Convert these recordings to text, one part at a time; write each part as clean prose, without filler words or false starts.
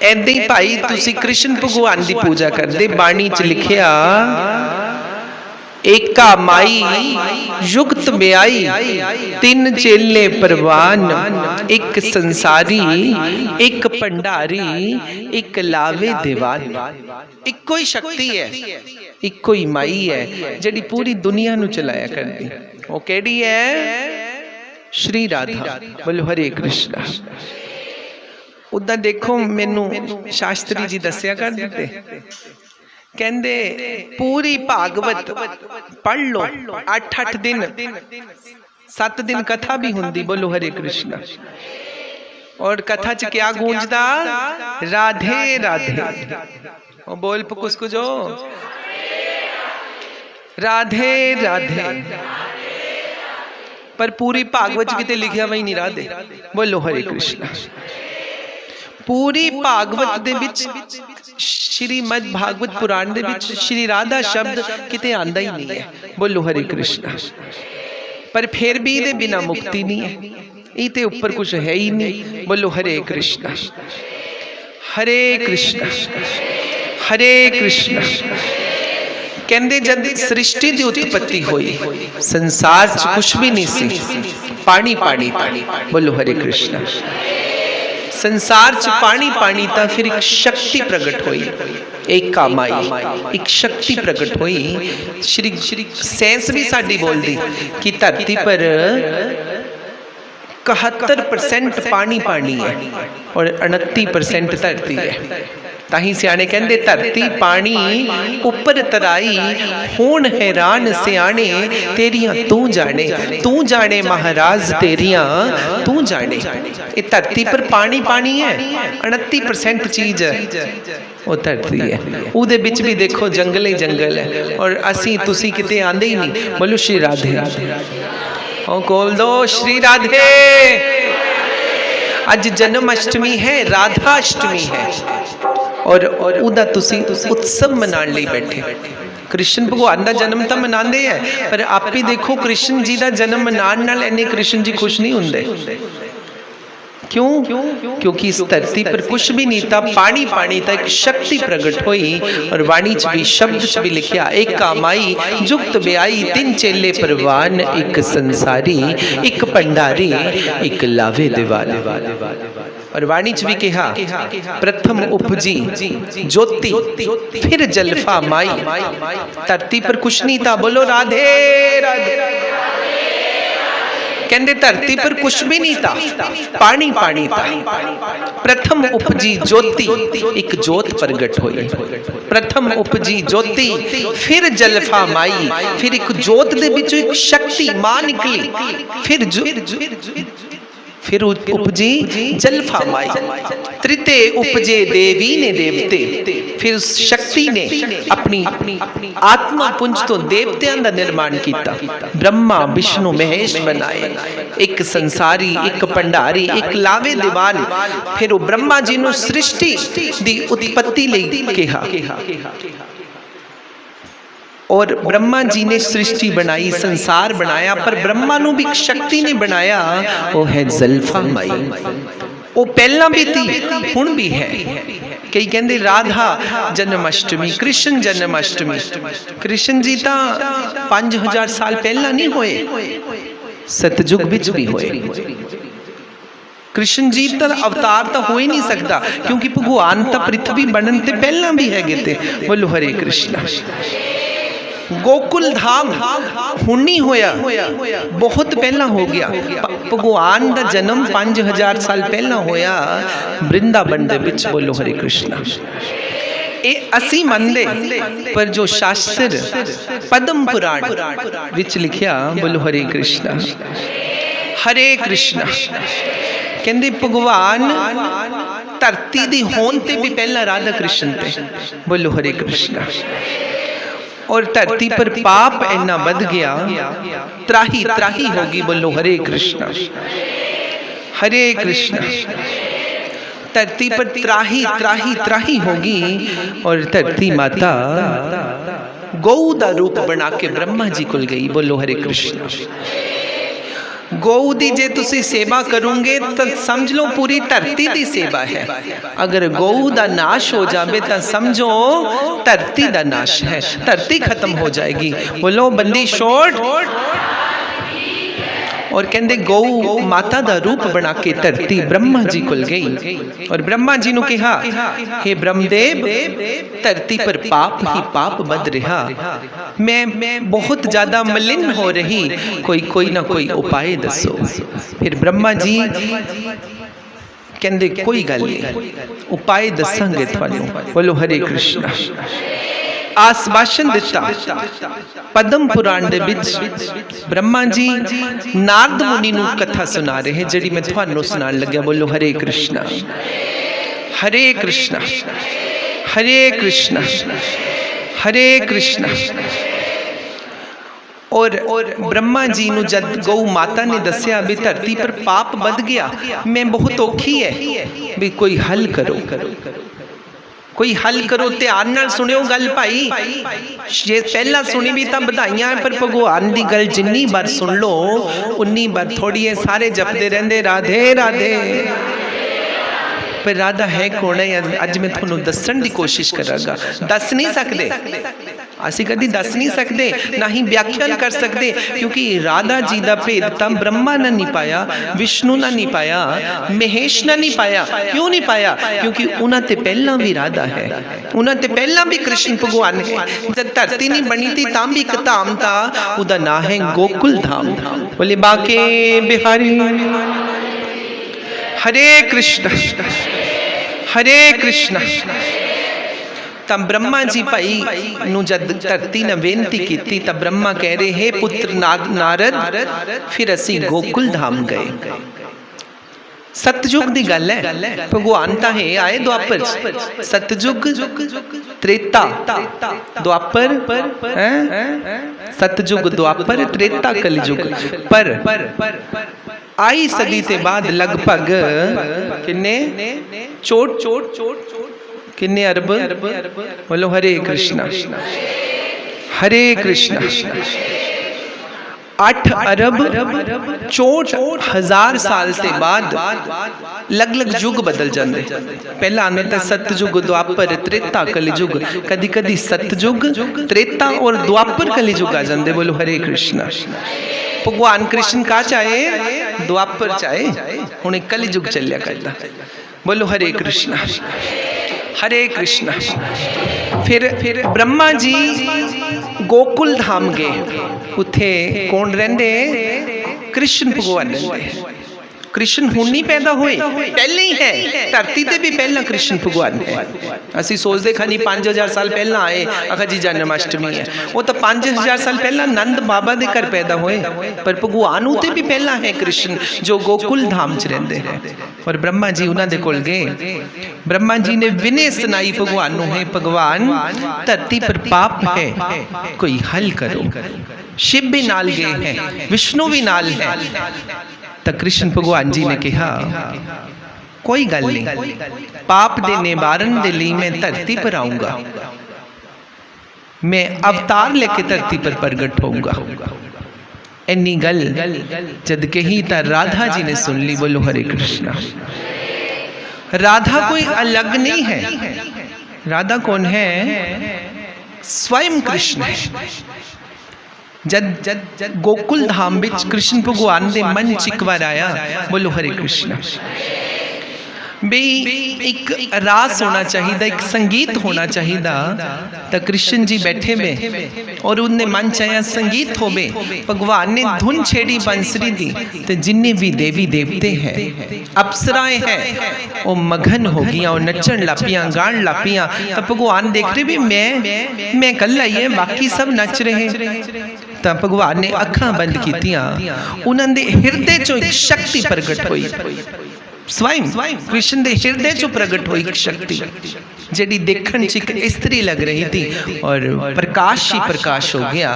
ऐदे ही भाई तुसी कृष्ण भगवान की पूजा करते, बाणी च लिखिया एका माई युगत ब्याई, तीन चेले परवान, एक संसारी, एक भंडारी, एक लावे दीवान। इको ही शक्ति है, इको ही माई है जिहड़ी पूरी दुनिया नू चलाया करदी। वो केड़ी है? श्री राधा। बोलो हरे कृष्णा। उदा देखो मैनू शास्त्री जी दस्या कर देते, कहंदे पूरी भागवत पढ़ लो 8-8 दिन, 7 दिन कथा भी हुंदी। बोलो हरे कृष्णा। और कथा च क्या गूंजदा? राधे राधे। ओ बोल कुछ राधे राधे। पर पूरी भागवत किते लिखिया वही नहीं राधे। बोलो हरे कृष्णा। पूरी भागवत दे विच श्रीमद भागवत पुराण दे विच श्री राधा शब्द किते आंदा ही नहीं है। बोलो हरे कृष्णा। पर फिर भी दे बिना मुक्ति नहीं है, इते ऊपर कुछ है ही नहीं। बोलो हरे कृष्णा। हरे कृष्णा हरे कृष्णा। कहंदे जद सृष्टि की उत्पत्ति हुई, संसार च कुछ भी नहीं सी, पानी पानी पानी। बोलो हरे कृष्णा। संसार च पानी पानी था, फिर एक शक्ति प्रकट हुई, एक कामाई, एक शक्ति प्रकट हुई। श्री साइंस भी साडी बोलती कि धरती पर 71% पानी पानी है और 29% धरती है। ताही सियाने कहंदे धरती पानी उपर तराई, होण हैरान सियाने तेरियां तू जाने महाराज तेरियां तू जाने। ये धरती पर पानी पानी है, 29% चीज है वो धरती है। उहदे बिच भी देखो जंगल ही जंगल है और असी तुसी किते आंदे ही नहीं। बोलो श्री राधे। ओ खोल दो श्री राधे। अज जन्माष्टमी है, राधाष्टमी है और उदा तुसी उत्सव मनाने लिए बैठे। कृष्ण भगवान का जन्म तो मनाते हैं, पर आप ही देखो कृष्ण जी का जन्म मनाने नाल इन्ने कृष्ण जी खुश नहीं होंगे। क्यों? क्योंकि इस धरती पर कुछ भी नहीं था, पानी पानी था। एक शक्ति प्रकट हुई और वाणी च भी शब्द च भी लिखिया एक कामाई जुगत ब्याई, तीन चेले परवान, एक संसारी, एक भंडारी, एक लावे दीवान। और वाणी च भी कहा प्रथम उपजी ज्योति, फिर जलफा माई। धरती पर कुछ नहीं था। बोलो राधे राधे। कहंदे धरती पर कुछ भी नहीं था, पानी पानी था। प्रथम उपजी ज्योति, एक ज्योत प्रगट हुई। प्रथम उपजी ज्योति, फिर जलफा माई, फिर एक ज्योत दे विचों एक शक्ति मां निकली। फिर उपजी जलफा माई। तृतीय उपजे देवी ने देवते, फिर उस शक्ति ने अपनी आत्मा पुंज तो देवतियां का निर्माण किया। ब्रह्मा विष्णु महेश बनाए, एक संसारी, एक भंडारी, एक लावे दीवान। फिर वो ब्रह्मा जी ने सृष्टि की उत्पत्ति लई कहा और ब्रह्मा जी ने सृष्टि बनाई, संसार बनाया। पर ब्रह्मा नू भी शक्ति ने बनाया, वो है जलफा माई। वो पहला भी थी, हुण भी है। कई कहते राधा जन्माष्टमी, कृष्ण जन्माष्टमी। कृष्ण जी तो 5000 साल पहला नहीं होए, सतयुग विच भी होए। कृष्ण जी का अवतार तो हो ही नहीं सकता, क्योंकि भगवान तो पृथ्वी बनन ते पहला भी है। बोलो हरे कृष्णा। गोकुल धाम हुण नहीं होया, बहुत पहला हो गया। भगवान का जन्म 5000 साल पहला होया वृंदावन दे विच। बोलो हरे कृष्णा। ये असी मनदे, पर जो शास्त्र पद्म पुराण विच लिखिया। बोलो हरे कृष्णा। हरे कृष्णा। कहंदे भगवान धरती दी होण ते भी पहला राधा कृष्ण थे। बोलो हरे कृष्णा। और धरती पर पाप इतना बढ़ गया, त्राही त्राही होगी। बोलो हरे कृष्णा। हरे कृष्णा। धरती पर त्राही त्राही त्राही होगी और धरती माता गौ का रूप बना के ब्रह्मा जी को गई। बोलो हरे कृष्णा। गौ दी जे तुसी सेवा करोगे तो समझ लो पूरी धरती की सेवा है। अगर गौ का नाश हो जाए तो समझो धरती का नाश है, धरती खत्म हो जाएगी। बोलो बंदी छोड़। और कहते गौ माता का रूप बना के धरती ब्रह्मा जी को गई और ब्रह्मा जी ने कहा, हे ब्रह्मदेव, धरती पर पाप ही पाप बद रहा, मैं बहुत ज्यादा मलिन हो रही, कोई ना कोई उपाय दसो। फिर ब्रह्मा जी कहते कोई गल नहीं, उपाय दसांगे थानू। बोलो हरे कृष्णा। आश्वासन दिता। पद्म पुराण दे विच ब्रह्मा जी नारद मुनि नू कथा सुना रहे, जिहड़ी मैं तुहानू सुनान लग्या। बोलो हरे कृष्णा हरे कृष्णा हरे कृष्णा हरे कृष्णा। और ब्रह्मा जी नू जद गौ माता ने दसिया भी धरती पर पाप बद गया, मैं बहुत औखी है, भी कोई हल करो, कोई हल करो। ध्यान नाल सुनियो गल भाई, जे पहला सुनी भी तो बधाइयां, पर भगवान की गल जिन्नी बार सुन लो उन्नी बार थोड़ी है। सारे जपते रहंदे राधे राधे, पर राधा है कौन है अज मैं थोनू दसन की कोशिश करांगा। दस नहीं सकते, असी कभी दस नहीं सकते, ना ही व्याख्यान कर सकते, क्योंकि राधा जी का भेद तो ब्रह्मा ने नहीं पाया, विष्णु ने नहीं पाया, महेश ने नहीं पाया। क्यों नहीं पाया? क्योंकि उन्होंने पहला भी राधा है, उन्होंने पहला भी कृष्ण भगवान है। जब धरती नहीं बनी थी तब भी एक धाम था, उसका नाम है गोकुल धाम। बोले बाके बिहारी हरे कृष्ण हरे कृष्ण। तब ब्रह्मा जी भाई नू जद धरती ने बेनती की, तब ब्रह्मा कह रहे, हे पुत्र नारद, फिर असी गोकुल धाम गए। सतयुग की गल है, भगवान तो है आए द्वापर, सतयुग त्रेता द्वापर, सतयुग द्वापर त्रेता कलयुग। पर आई सदी के बाद लगभग किन्ने किन्ने अरब। बोलो हरे कृष्णा हरे कृष्णा। 8 अरब 64,000 साल के बाद अलग अलग युग बदल जाते। पहला आने तो सतयुग द्वापर त्रेता कलयुग, कदी कदी सतयुग त्रेता और द्वापर कलयुग आ जाते। बोलो हरे कृष्णा। भगवान कृष्ण का चाहे द्वापर चाहे, हुण कलयुग चलिया करता। बोलो हरे कृष्णा हरे कृष्णा। फिर ब्रह्मा जी गोकुल धाम गए, उथे कौन रहंदे? कृष्ण भगवान रहंदे। कृष्ण हुण नहीं पैदा हुए, पहले ही है, धरती ते भी पहला कृष्ण भगवान है। असी सोचते खानी 5000 साल पहला आए, आखा जी जन्माष्टमी है, वो तो 5000 साल पहला नंद बाबा दे घर पैदा हुए, पर भगवान उते भी पहला है कृष्ण, जो गोकुल धाम च रहंदे हैं। और ब्रह्मा जी उन्हां दे कोल गए, ब्रह्मा जी ने विनय सुनाई भगवान नूं, है भगवान धरती पर पाप है, कोई हल करो। शिव भी नाल गए हैं, विष्णु भी नाल है। तो कृष्ण भगवान जी ने कहा, कोई गल नहीं, पाप दे निवारण दे लिए मैं धरती पर आऊंगा, मैं अवतार लेके धरती पर प्रगट होऊंगा। इन्नी गल जद कही तो राधा जी ने सुन ली। बोलो हरे कृष्णा। राधा कोई अलग नहीं है, राधा कौन है? स्वयं कृष्ण है। जद गोकुल धाम विच कृष्ण भगवान दे मन च एक बार आया, बोलो हरे कृष्णा, भी एक रास होना चाहिए, एक संगीत होना चाहिए। तो कृष्ण जी बैठे में और उनने मन चाया संगीत होवे, भगवान ने धुन छेड़ी बंसरी दी, तो जिन्ने भी देवी देवते हैं, अप्सराएं हैं, वो मगन हो गया, और नचन लापियां, गान लापियां। तो भगवान देख रहे भी मैं कल आई है, बाकी सब नच रहे। तो भगवान ने अखां बंद कीतियां, उन्होंने हृदय चो एक शक्ति प्रगट हुई, स्वयं कृष्ण के हृदय चो प्रगट हुई एक शक्ति, जी देखने च एक स्त्री लग रही थी, और प्रकाश ही प्रकाश हो गया।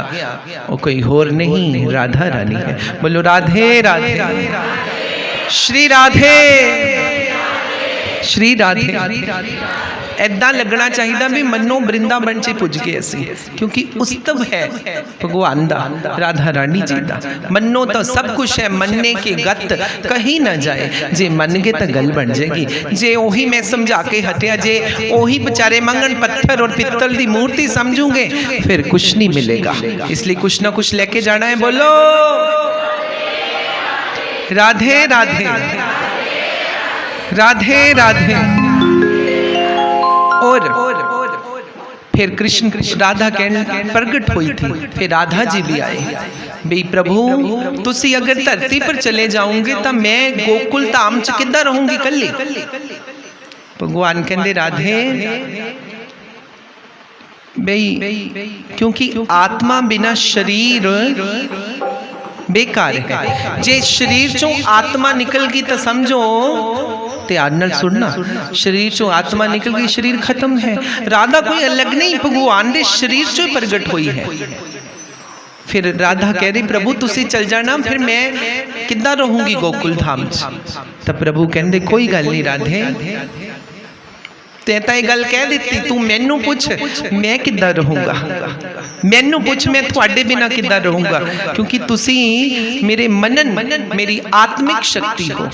वो कोई होर नहीं, राधा रानी है। बोलो राधे राधे, श्री राधे श्री राधे ऐदा लगना चाहिए भी मनो वृंदावन च पुज गए असी, क्योंकि उस्तव है भगवान दा, राधा रानी जी दा। मनो तो सब कुछ है, मनने के गत कहीं ना जाए। जे मन गए तो गल बन जाएगी। जे ओही मैं समझा के हटिया, जे ओही बेचारे मंगन पत्थर और पित्तल की मूर्ति समझूंगे, फिर कुछ नहीं मिलेगा। इसलिए कुछ ना कुछ लेके जाना है। बोलो राधे राधे राधे राधे। और फिर कृष्ण राधा कहने प्रगट हुई थी। फिर राधा जी भी आए, बी प्रभु तुसी अगर धरती पर चले जाओगे तो मैं गोकुल धाम च किद्दां रहूंगी कल्ली। भगवान कहंदे राधे बई क्योंकि आत्मा बिना शरीर बेकार है। जे शरीर चो आत्मा निकल गई तो समझो, ध्यान नाल सुनना, शरीर चो आत्मा निकल गई, शरीर खत्म है। राधा कोई अलग नहीं, भगवान दे शरीर चो प्रगट हुई है। फिर राधा कह रही प्रभु तुसी चल जाना, फिर मैं किद्दां रहूंगी गोकुल धाम च। तब प्रभु कहंदे कोई गल नहीं राधे, ते गल कह दी, तू मैनू पुछ मैं किद्दां रहूंगा, मैनू पुछ मैं तुहाडे बिना किद्दां रहूंगा, क्योंकि तुसी मेरे मनन मेरी आत्मिक शक्ति हो।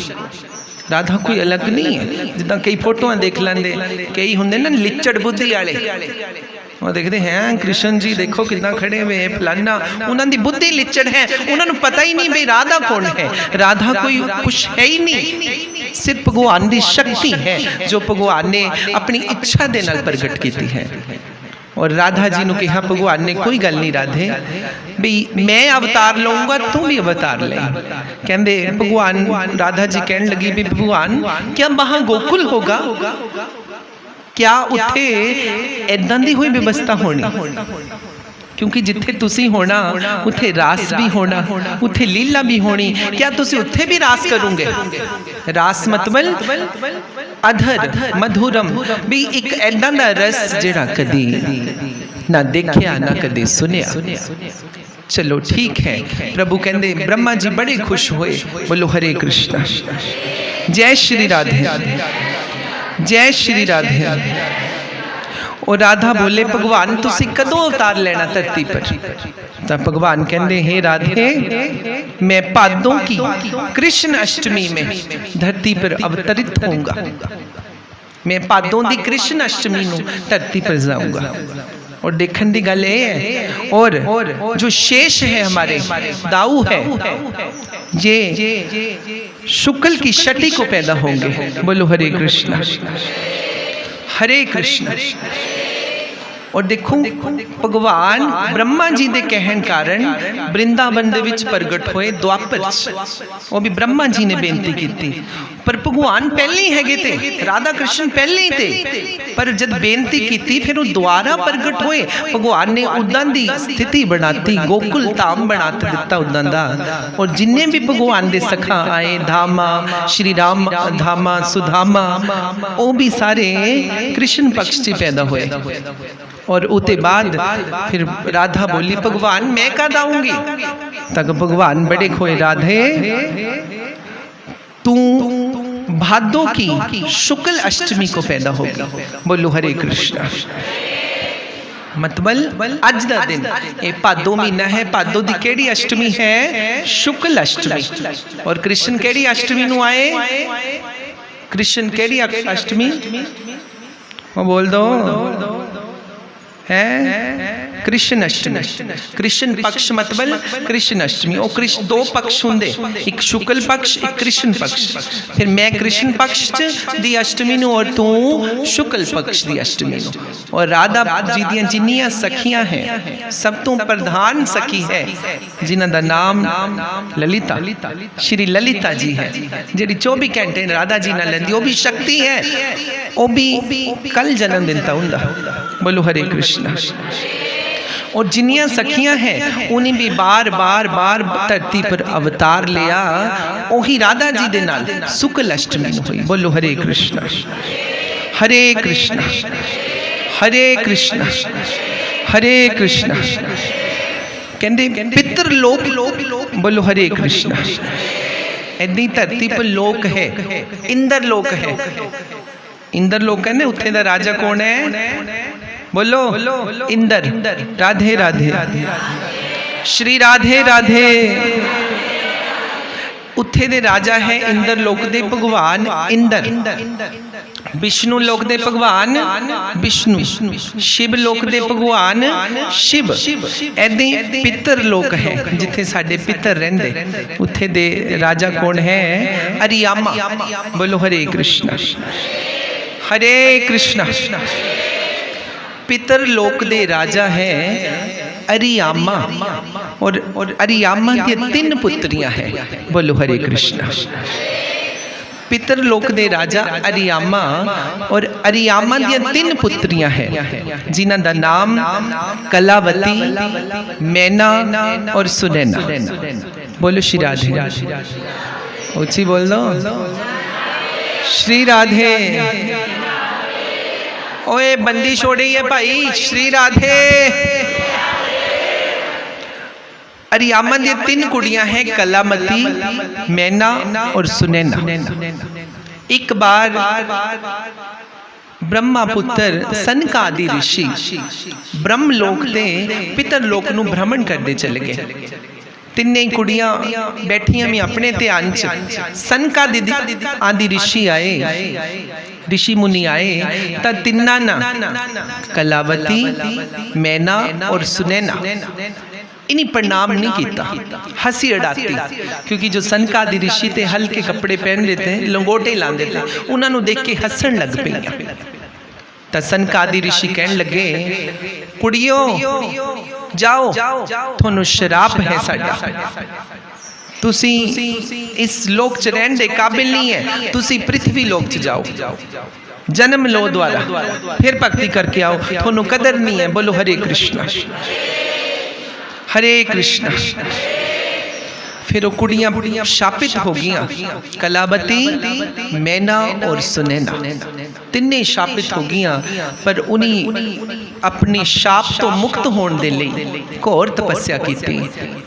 राधा कोई अलग नहीं है। जिदा कई फोटोआं देख लेंदे, कई हुंदे ना लिचड़ बुद्धि वाले, वो देखते हैं कृष्ण जी देखो कितना खड़े हुए हैं फलाना, उन्होंने बुद्धि लिचड़ है, उन्होंने पता ही नहीं भाई राधा कौन है। राधा कोई कुछ है ही नहीं, सिर्फ भगवान की शक्ति है जो भगवान ने अपनी इच्छा दे नाल प्रगट की है। और राधा जी ने कहा भगवान ने कोई गल नहीं राधे भी मैं अवतार लूंगा तू भी अवतार ले। कहते भगवान राधा जी कहने लगी भी भगवान क्या वहां गोकुल होगा, क्या उत्थे ऐदां दी कोई व्यवस्था होनी, क्योंकि जिथे तुसी होना उथे रास भी होना, उथे लीला भी होनी, क्या तुसी उथे भी रास करोगे। रास मतलब अधर मधुरम भी एक ऐदां दा रस जिहड़ा कदी ना देखिया ना कदी सुनिया। चलो ठीक है। प्रभु कहंदे ब्रह्मा जी बड़े खुश हुए। बोलो हरे कृष्णा, जय श्री राधे, जय श्री राधे। और राधा बोले भगवान तुसी कदों अवतार लेना धरती पर। तब भगवान कहंदे हे राधे मैं भादों की कृष्ण अष्टमी में धरती पर अवतरित होऊंगा। मैं भादों की कृष्ण अष्टमी नूं धरती पर जाऊंगा। और देखने की गल है, और जो शेष है हमारे दाऊ है ये शुक्ल की छठी को पैदा होंगे। बोलो हरे कृष्ण, हरे कृष्ण। और देखो भगवान ब्रह्मा जी के कहन कारण वृंदावन दे विच प्रगट होए द्वापर, वो भी ब्रह्मा जी ने बेनती की थी। पर भगवान पहले ही हैगे थे, राधा कृष्ण पहले ही थे, पर जब बेनती की थी फिर वो दोबारा प्रगट होए। भगवान ने उदां दी स्थिति बनाती, गोकुल धाम बना दिता उदां दा। और जिन्ने भी भगवान दे सखा आए, धामा श्री राम धामा सुधामा, वो भी सारे कृष्ण पक्ष से पैदा हुए। और उसके बाद फिर राधा बोली भगवान मैं कद आऊंगी। तक भगवान बड़े खोए राधे तू भादों की शुक्ल अष्टमी को पैदा होगी। बोलो हरे कृष्णा। मतलब अज दा दिन ये भादो महीना है, भादो दी केड़ी अष्टमी है? शुक्ल अष्टमी। और कृष्ण केड़ी अष्टमी नू आए? कृष्ण केड़ी अष्टमी वो बोल दो है कृष्ण अष्टमी। कृष्ण पक्ष मतलब कृष्ण अष्टमी। और कृष्ण दो पक्ष होंगे, एक शुक्ल पक्ष एक कृष्ण पक्ष। फिर मैं कृष्ण पक्ष दी अष्टमी नू और तू शुक्ल पक्ष दी अष्टमी नू। और राधा जी दी जिन्नियां सखियां हैं सब तो प्रधान सखी है जिन्हां दा नाम ललिता, श्री ललिता जी है, जिहड़ी 24 घंटे राधा जी नाल लैंदी। वो भी शक्ति है, वो भी कल जन्म दिन ता हुंदा। बोलो हरे कृष्ण। और जिन्नियां सखियां हैं उन्हें भी बार बार बार धरती पर अवतार लिया। ओही राधा जी दे नाल शुक्ल अष्टमी हुई। बोलो हरे कृष्ण, हरे कृष्ण, हरे कृष्ण, हरे कृष्ण। कहंदे पितर लोक, बोलो हरे कृष्ण। ऐदी धरती पर लोक है, इंद्र लोक है। इंद्र लोक है ना, उत्थे दा राजा कौन है? बोलो इंद्र। राधे राधे, श्री राधे राधे। उत्थे दे राजा है इंद्र लोक दे भगवान इंद्र, विष्णु लोक दे भगवान विष्णु, शिव लोक दे भगवान शिव। ऐदे पितर लोक है जिथे साडे पितर रहिंदे, उत्थे दे राजा कौन है? अरियामा। बोलो हरे कृष्ण हरे कृष्ण। पितर लोक दे राजा है अरियामा, और अरियामा की 3 पुत्रियां हैं। बोलो हरे कृष्ण। पितर लोक दे राजा अरियामा, और अरियामा दी 3 पुत्रियां हैं जिन्हां दा नाम कलावती, मैना और सुनैना। बोलो श्री राधे, ऊंची बोल दो श्री राधे। ओए बंदी छोड़ी है भाई, श्री राधे। अरियामा दी 3 कुड़ियां हैं, कलामती, मैना और सुनैना। एक बार ब्रह्मा पुत्र सनकादि ऋषि ब्रह्मलोक दे पितर लोक नूं भ्रमण करते चले गए। तिन्ने कुड़ियां बैठियां भी अपने ध्यान च। सनकादि आदि ऋषि आए, ऋषि मुनि आए, तो तिन्ना ना कलावती, मैना और सुनैना इन्हीं प्रणाम नहीं किया, हंसी अड़ाती। क्योंकि जो सनकादि ऋषि थे हल्के कपड़े पहन लेते, लंगोटे लाते थे, उन्होंने देख के हसन लग पई। तो सनकादि ऋषि कहन लगे, कुड़ियो जाओ, थोनू शराप है साडा, तुसी इस लोक च रहन दे काबिल नहीं है, तुसी पृथ्वी लोक च जाओ, जन्म लो द्वारा, फिर भक्ति करके आओ, थोनू कदर नहीं है। बोलो हरे कृष्ण हरे कृष्ण। फिर वो कुड़ियां शापित हो गईं, कलावती, मैना और सुनैना तिन्ने शापित हो गईं। पर उन्हीं अपने शाप तो मुक्त होने दे लई घोर तपस्या की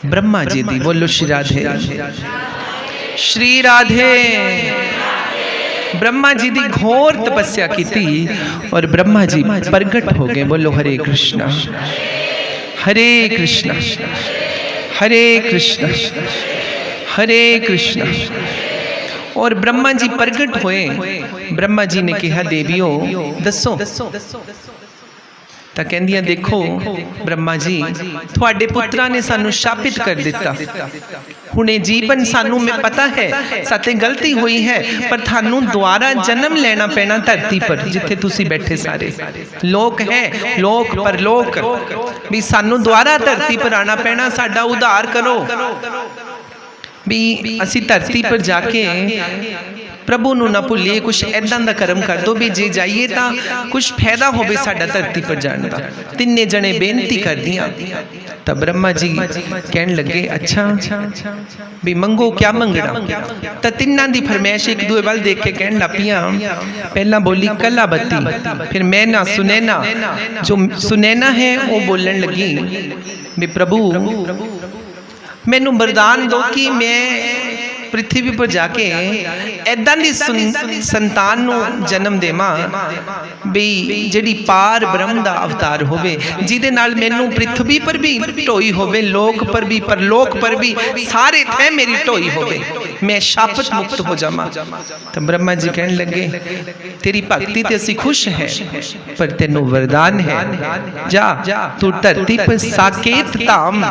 ब्रह्मा जी दी। बोलो श्री राधे श्री राधे। ब्रह्मा जी दी घोर तपस्या की और ब्रह्मा जी प्रगट हो गए। बोलो हरे कृष्ण हरे कृष्ण हरे कृष्ण हरे कृष्ण। और ब्रह्मा जी प्रगट हुए। ब्रह्मा जी ने कहा, देवियों दसो। तो कहंदियां, देखो ब्रह्मा जी, थोड़े पुत्रा ने सानू शापित कर दिता, हुणे जीवन सानू में पता है साथे गलती हुई है, पर थानू दोबारा जन्म लेना पैना धरती पर, जिथे तुसी बैठे सारे लोक है, लोक पर लोक भी सानू दोबारा धरती पर आना पैना, साडा उद्धार करो भी असी धरती पर जाके प्रभु नू ना भुलिए, कुछ ऐदा दा कर्म कर दो भी जे जाइए तो कुछ फायदा होवे साडा धरती पर जाने का। तिन्ने जने बेनती कर दियां। तब ब्रह्मा जी कहन लगे, अच्छा भी मंगो, क्या मंगना? तो तिन्ना दी फरमाइश एक दूए वाल देख के कहन लग पियां। पहला बोली कलावती, फिर मैना, सुनैना। जो सुनैना है वो बोलन लगी भी प्रभु मैनू वरदान दो कि मैं पृथ्वी पर जाके ऐदां दी संतान नू जन्म देवां भी जिहड़ी पार ब्रह्म दा अवतार होवे, जिहदे नाल मैनू पृथ्वी पर भी ढोई होवे, लोक पर भी, परलोक पर भी, सारे थे मेरी ढोई होवे, मैं शापत मुक्त हो जावां। तो ब्रह्मा जी कहन लगे, तेरी भक्ति ते असीं खुश है, पर तेनू वरदान है, जा तू धरती पर साकेत धाम,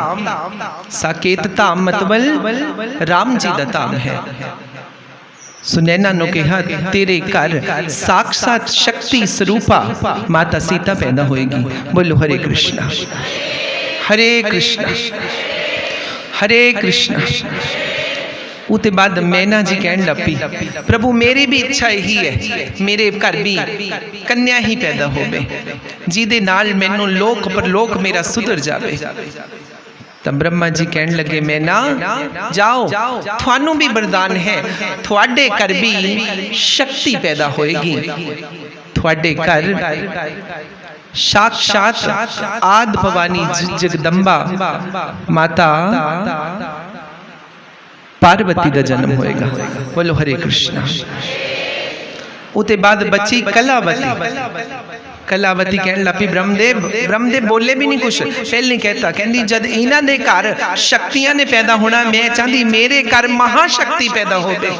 साकेत धाम मतलब राम जी दा धाम है। सुनैना ने कहा, तेरे घर साक्षात शक्ति स्वरूपा माता सीता पैदा होएगी। बोलो हरे कृष्ण हरे कृष्ण हरे कृष्ण। उसके बाद मैना जी कहन लग पई, प्रभु मेरी भी इच्छा यही है, मेरे घर भी कन्या ही पैदा होवे, जिहदे नाल मैनू लोक पर लोक मेरा सुधर जावे। तब ब्रह्मा जी कहन लगे, मैना जाओ, थानू भी वरदान है, थोड़े घर भी शक्ति पैदा होएगी, थोड़े घर साक्षात आद भवानी जगदम्बा माता पार्वती का जन्म होएगा। बोलो हरे कृष्ण उते बाद बची कलावती। कलावती कहने लगी ब्रह्मदेव, ब्रह्मदेव बोले भी नहीं कुछ, पहले नहीं कहता, कहती जद इन्हां दे घर शक्तियां ने पैदा होना, मैं चाहती मेरे घर महाशक्ति पैदा हो गई।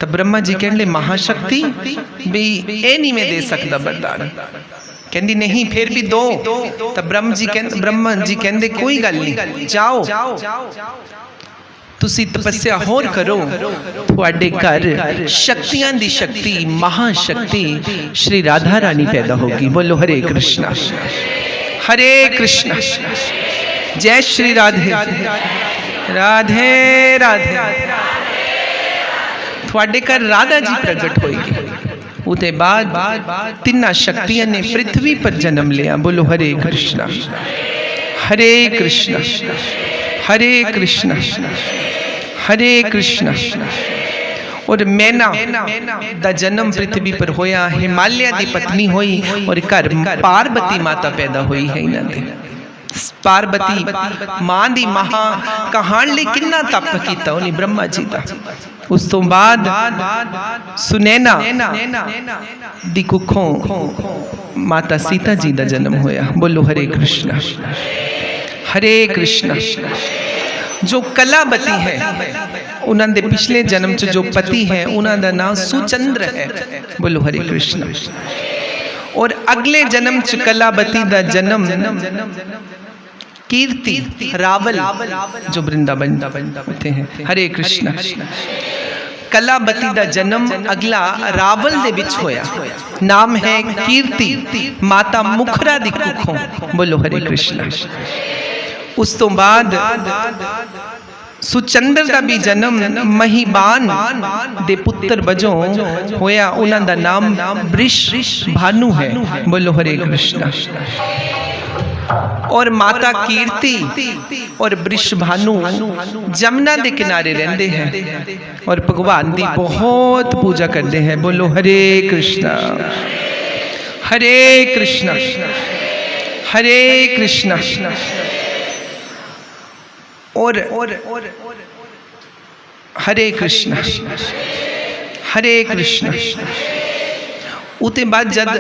तब ब्रह्मा जी कहने महाशक्ति भी ये नहीं मैं दे सकता वरदान, कहती नहीं फिर भी दो। तब ब्रह्मा जी कहते कोई गल नहीं, जाओ तुसी तपस्या होर करो, तुहाडे घर शक्तियां दी शक्ति महाशक्ति श्री राधा रानी पैदा होगी। बोलो हरे कृष्णा हरे कृष्णा, जय श्री राधे राधे राधे। थोड़े घर राधा जी प्रगट होगी। उते बाद तिना शक्तियां ने पृथ्वी पर जन्म लिया। बोलो हरे कृष्णा हरे कृष्णा हरे कृष्णा हरे कृष्णा। और मैना दा जन्म पृथ्वी पर होया, हिमालय की पत्नी हुई और घर पार्वती माता पैदा हुई है। इन्हां दे पार्वती मां दी महा कहाण लई किन्ना तप कीता उन्हें ब्रह्मा जी दा। उस तो बाद सुनैना दी कुखों माता सीता जी दा जन्म होया। बोलो हरे कृष्णा हरे कृष्णा। जो कलावती है उन्हां दे पिछले जन्म च जो पति है उन्हां दा नाम सुचंद्र है। बोलो हरे कृष्णा। और अगले जन्म च कलावती दा जन्म कीर्ति रावल जो वृंदावन होते हैं। हरे कृष्णा। कलावती दा जन्म अगला रावल दे विच होया, नाम है कीर्ति माता मुखरा दी कुखों। बोलो हरे कृष्णा। उस तो बाद सुचंद्र दा भी जन्म महिबान दे पुत्र वजों होया, उन्हां दा नाम वृष भानु है। बोलो हरे कृष्णा। और माता कीर्ति और वृष भानु जमुना के किनारे रहते हैं और भगवान की बहुत पूजा करते हैं। बोलो हरे कृष्णा हरे कृष्णा हरे कृष्णा। और हरे कृष्णा हरे कृष्णा। उते बाद जद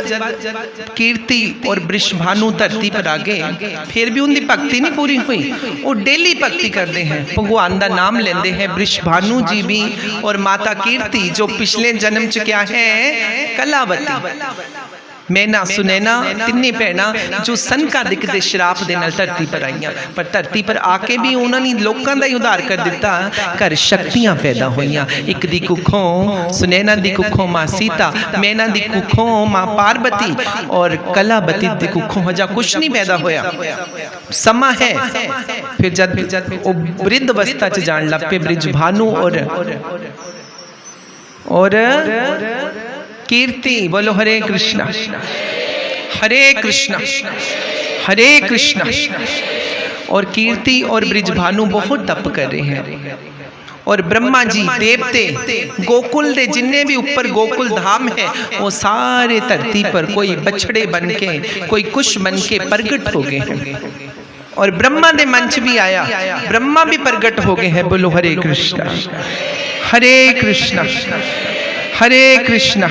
कीर्ति और वृषभानु धरती पर आ गए, फिर भी उनकी भक्ति नहीं पूरी हुई। वो डेली भक्ति करते हैं, भगवान का नाम लेंदे हैं। वृषभानु जी भी और माता कीर्ति जो पिछले जन्म च क्या है कलावती, मैना सुनैना तिन्ने भैना जो सनकादिक दे श्राप दे नाल धरती पर आईयां, पर धरती पर आके भी उन्होंने लोगों का ही उद्धार कर दिता। घर शक्तियां पैदा होईयां। एक दी कुखों सुनैना दी कुखों मां सीता, मैना दी कुखों मां पार्वती और कलावती दी कुखों हजा कुछ नहीं पैदा होया। समा है फिर जद वो वृद्ध अवस्था च जान लग पे वृषभानु और कीर्ति। बोलो हरे कृष्णा हरे कृष्णा हरे कृष्णा। और कीर्ति और वृषभानु बहुत तप कर रहे हैं। और ब्रह्मा जी देवते गोकुल दे जिन्ने भी ऊपर गोकुल धाम है वो सारे धरती पर कोई बछड़े बन के कोई कुछ बन के प्रगट हो गए हैं। और ब्रह्मा दे मंच भी आया, ब्रह्मा भी प्रगट हो गए हैं। बोलो हरे कृष्णा हरे कृष्णा हरे कृष्णा।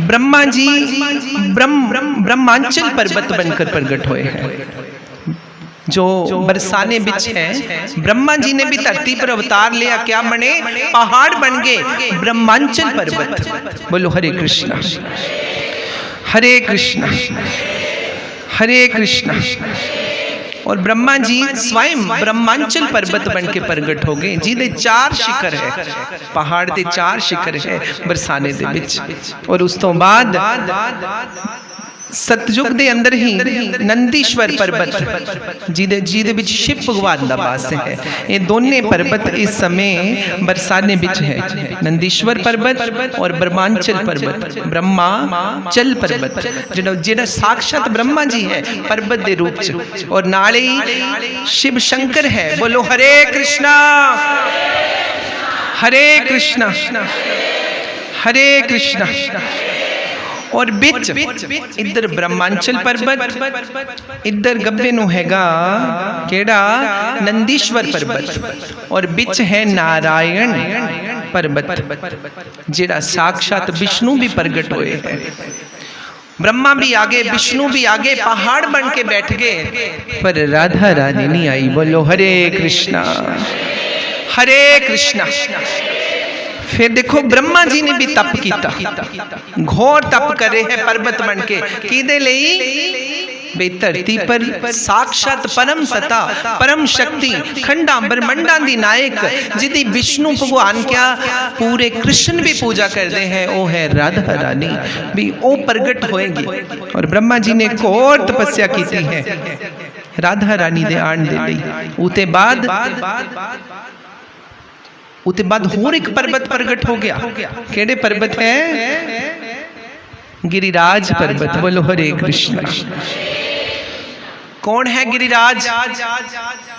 ब्रह्मा जी ब्रह्मांचल पर्वत बनकर प्रकट हुए हैं जो बरसाने बिच है। ब्रह्मा जी ने भी धरती पर अवतार लिया, क्या बने पहाड़ बन गए ब्रह्मांचल पर्वत। बोलो हरे कृष्णा हरे कृष्णा हरे कृष्णा। और ब्रह्मा जी स्वयं ब्रह्मांचल पर्वत बन के प्रगट हो गए जिहदे 4 शिखर है, पहाड़ दे 4 शिखर है बरसाने दे विच। और उस तो बाद सतयुग दे अंदर ही नंदीश्वर पर्वत जिहदे विच शिव भगवान दा वास है। ये दोने पर्वत इस समय बरसाने विच है, नंदीश्वर पर्वत और ब्रह्मांचल पर्वत। ब्रह्माचल पर्वत जिहड़ा साक्षात ब्रह्मा जी है पर्वत दे रूप च, और नाले ही शिव शंकर है। बोलो हरे कृष्णा हरे कृष्णा हरे कृष्णा। और बिच इधर ब्रह्मांचल पर्वत, इधर गब्बे नु हैगा केड़ा नंदीश्वर पर्वत, और बिच है नारायण पर्वत जेड़ा साक्षात विष्णु भी प्रगट हुए है। ब्रह्मा भी आगे, विष्णु भी आगे, पहाड़ बन के बैठ गए, पर राधा रानी नहीं आई। बोलो हरे कृष्णा हरे कृष्णा। फिर देखो ब्रह्मा जी ने भी तप किया, घोर तप करे है पर्वत बन के। किदे लई? बे धरती पर साक्षात परम सता परम शक्ति खंडा ब्रह्मंडा दी नायक जिदी विष्णु भगवान क्या पूरे कृष्ण भी पूजा करते हैं, वो है राधा रानी भी वो प्रगट होएगी। और ब्रह्मा जी ने घोर तपस्या की है राधा रानी दे आण दे लई। उते बाद होर एक पर्वत प्रगट हो गया। केड़े पर्वत है? गिरिराज पर्वत। बोलो हरे कृष्ण। कौन है गिरिराज?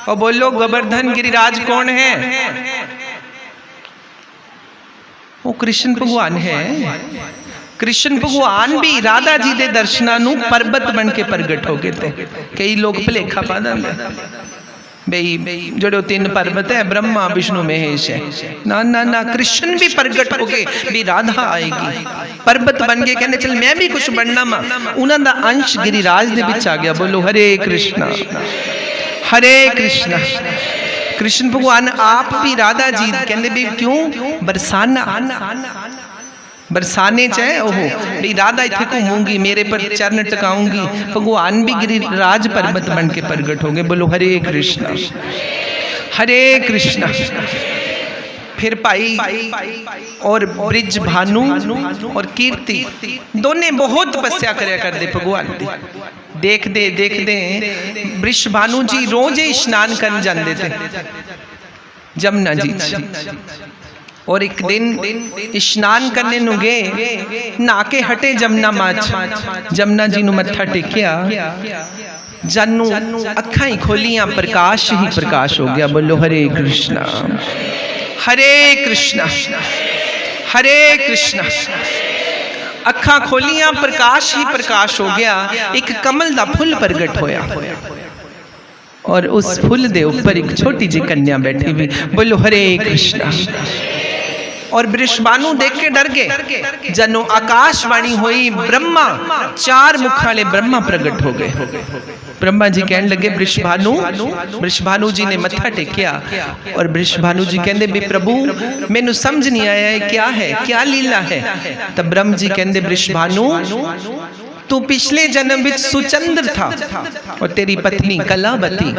और बोलो गोवर्धन गिरिराज कौन है? वो कृष्ण भगवान है। कृष्ण भगवान भी राधा जी दे दर्शना नू पर्वत बन के प्रगट हो गए थे। कई लोग भुलेखा पा देंगे भाई जो तीन पर्वत है ब्रह्मा विष्णु महेश है। ना ना ना, कृष्ण भी प्रगट हो गए भी राधा आएगी, पर्वत बन गए। कहने चल मैं भी कुछ बनना मा, उन्हों का अंश गिरिराज दे विच आ गया। बोलो हरे कृष्णा हरे कृष्णा। कृष्ण भगवान आप भी राधा जी कहते भी क्यों बरसाने चाहे ओहो भी राधा इतने घूमूंगी, मेरे पर चरण टकाऊंगी। भगवान भी गिरिराज पर्वत बन के प्रगट हो गए। बोलो हरे कृष्णा हरे कृष्णा। फिर भाई और ब्रिज भानु और कीर्ति दोने बहुत तपस्या करया करते भगवान दी। देखते देखते वृष भानु जी रोज ही स्नान कर जाते थे जमुना जी। और एक दिन स्नान करने नु गए, नहा के हटे जमुना माच, जमुना जी नु मत्था टेकिया, जानू अखा ही खोलियां, प्रकाश ही प्रकाश हो गया। बोलो हरे कृष्णा हरे कृष्णा हरे कृष्णा। अखा खोलियां, प्रकाश ही प्रकाश हो गया। एक कमल दा फुल प्रगट होया और उस फुल दे ऊपर एक छोटी जी कन्या बैठी हुई। बोलो हरे कृष्णा। और वृषभानु देख के डर गए। जनो आकाशवाणी हुई, ब्रह्मा चार मुख वाले ब्रह्मा प्रकट हो गए। ब्रह्मा जी कहने लगे वृषभानु जी ने मत्था टेकिया और वृषभानु जी कहते भी प्रभु मैनू समझ नहीं आया है क्या है, क्या लीला है। तब ब्रह्म जी कहते वृषभानु तू पिछले जन्म विच सुचंद्र था और तेरी पत्नी कलावती,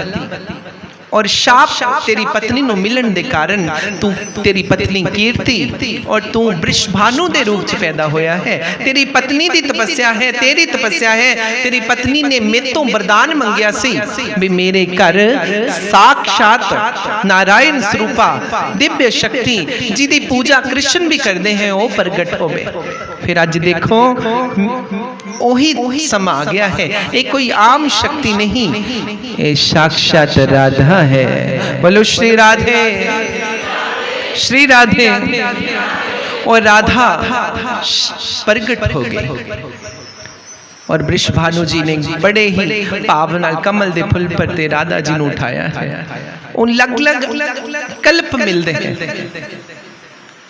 और शाप तेरी पत्नी नु मिलन दे कारण तू तेरी पत्नी कीर्ति और तू वृषभानु दे रूप च पैदा होया है। तेरी पत्नी दी तपस्या है, तेरी तपस्या है। तेरी पत्नी ने मेरे तो वरदान मंगया सी भी मेरे घर साक्षात नारायण स्वरूपा दिव्य शक्ति जिदी पूजा कृष्ण भी करते हैं वो प्रगट होवे। फिर आज देखो ओही समा आ गया है। एक कोई आम शक्ति नहीं, ये साक्षात राधा है। बोलो श्री राधे श्री राधे। और राधा प्रगट हो गई और वृषभानु जी ने बड़े ही भाव नाल कमल दे फुल पर ते राधा जी ने उठाया है। उन लग कल्प मिलते हैं।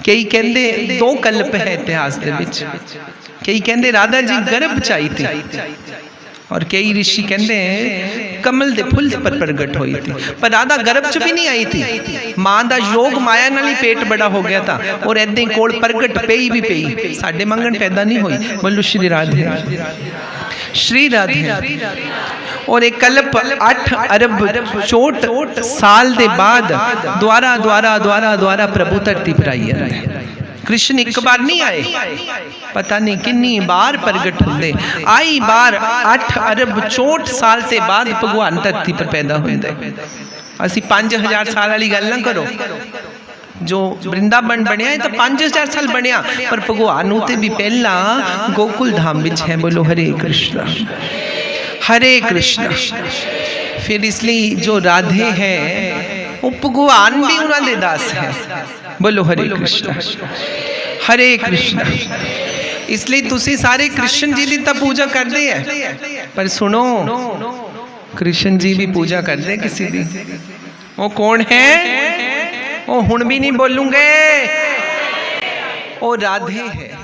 कई कहते दो कल्प है इतिहास दे विच। कई कहते राधा जी गर्भ चाई थी और कई ऋषि कहते हैं कमल दे फुल पर प्रगट हुई थी। पर राधा गर्भ च भी नहीं आई थी, मां दा योग माया नाल ही पेट बड़ा हो गया था और ऐदे कोल प्रगट पई भी पई, साडे मंगन पैदा नहीं हुई। बोलो श्री राधे श्री राधे। और एक कल्प 8 अरब 64 साल दे बाद द्वारा द्वारा द्वारा द्वारा प्रभु धरती पर आई है। कृष्ण एक बार नहीं आए, पता नहीं कितनी बार प्रगट होंगे। आई बार 8 अरब 64 साल से बाद भगवान धरती पर पैदा होंगे। असी 5000 साल वाली गल ना करो। जो वृंदावन बनया है तो 5000 साल बनया, पर भगवान उते भी पहला गोकुल धाम विच है। बोलो हरे कृष्णा हरे कृष्णा। फिर इसलिए जो राधे हैं वो भगवान भी उन्होंने दास है। बोलो हरे कृष्णा हरे कृष्णा। इसलिए तुसी सारे कृष्ण जी की तो पूजा करते हैं, पर सुनो कृष्ण जी भी पूजा करते हैं किसी दी। वो कौन है? वो हुण भी नहीं बोलूंगे। ਉਹ ਰਾਧੇ ਹੈ।